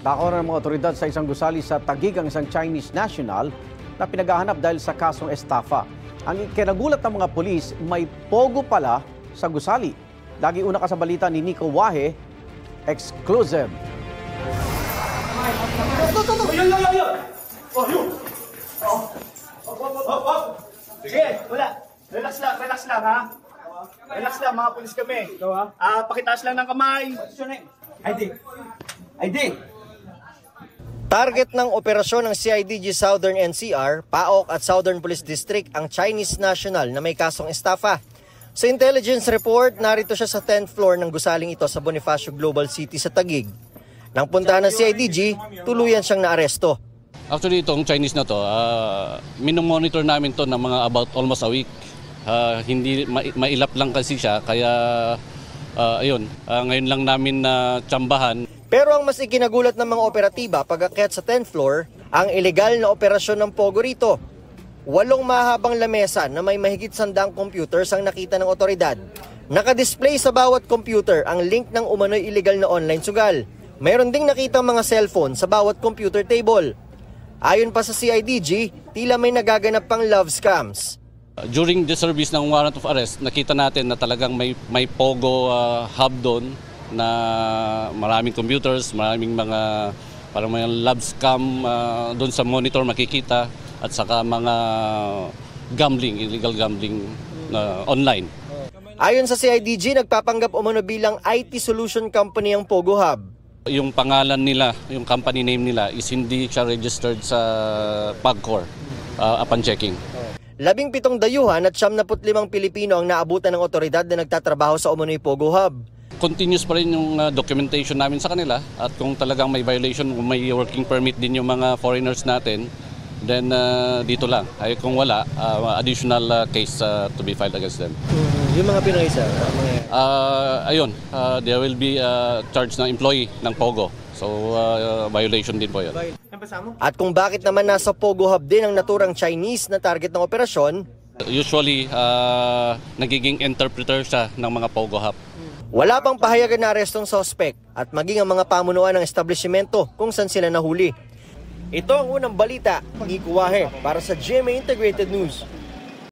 Dako na ng mga otoridad sa isang gusali sa Taguig ang isang Chinese national na pinaghahanap dahil sa kasong estafa. Ang kinagulat ng mga pulis, may pogo pala sa gusali. Lagi una ka sa balita ni Nico Wahe, exclusive. Sige, wala. Relax lang ha. Relax lang, mga pulis kami. Pakitaas lang ng kamay. ID. Target ng operasyon ng CIDG Southern NCR, PAOK at Southern Police District ang Chinese national na may kasong estafa. Sa intelligence report, narito siya sa 10th floor ng gusaling ito sa Bonifacio Global City sa Taguig. Nang puntahan ng CIDG, tuluyan siyang naaresto. Actually, itong Chinese na to, minomonitor namin to ng mga about almost a week. Hindi mailap lang kasi siya, kaya ngayon lang namin na tsambahan. Pero ang mas ikinagulat ng mga operatiba pag-akyat sa 10th floor, ang ilegal na operasyon ng pogo rito. 8 mahabang lamesa na may mahigit 100 computers ang nakita ng otoridad. Nakadisplay sa bawat computer ang link ng umano'y illegal na online sugal. Mayroon ding nakita mga cellphone sa bawat computer table. Ayon pa sa CIDG, tila may nagaganap pang love scams. During the service ng warrant of arrest, nakita natin na talagang may pogo hub doon na maraming computers, maraming mga parang mga love scam doon sa monitor makikita at saka mga gambling, illegal gambling online. Ayon sa CIDG, nagpapanggap umano bilang IT solution company ang Pogo Hub. Yung pangalan nila, yung company name nila is hindi siya registered sa PAGCOR upon checking. 17 dayuhan at 75 Pilipino ang naabutan ng otoridad na nagtatrabaho sa umano'y Pogo Hub. Continuous pa rin yung documentation namin sa kanila at kung talagang may violation, kung may working permit din yung mga foreigners natin, then dito lang. Ay kung wala, additional case to be filed against them. Yung mga Pinoy sir? There will be charged na employee ng Pogo. So violation din po yun. At kung bakit naman nasa Pogo Hub din ang naturang Chinese na target ng operasyon? Usually, nagiging interpreter siya ng mga Pogo Hub. Wala pang pahayagan na arestong suspect at maging ang mga pamunuan ng establishmento kung saan sila nahuli. Ito ang unang balita, Nico Wahe para sa GMA Integrated News.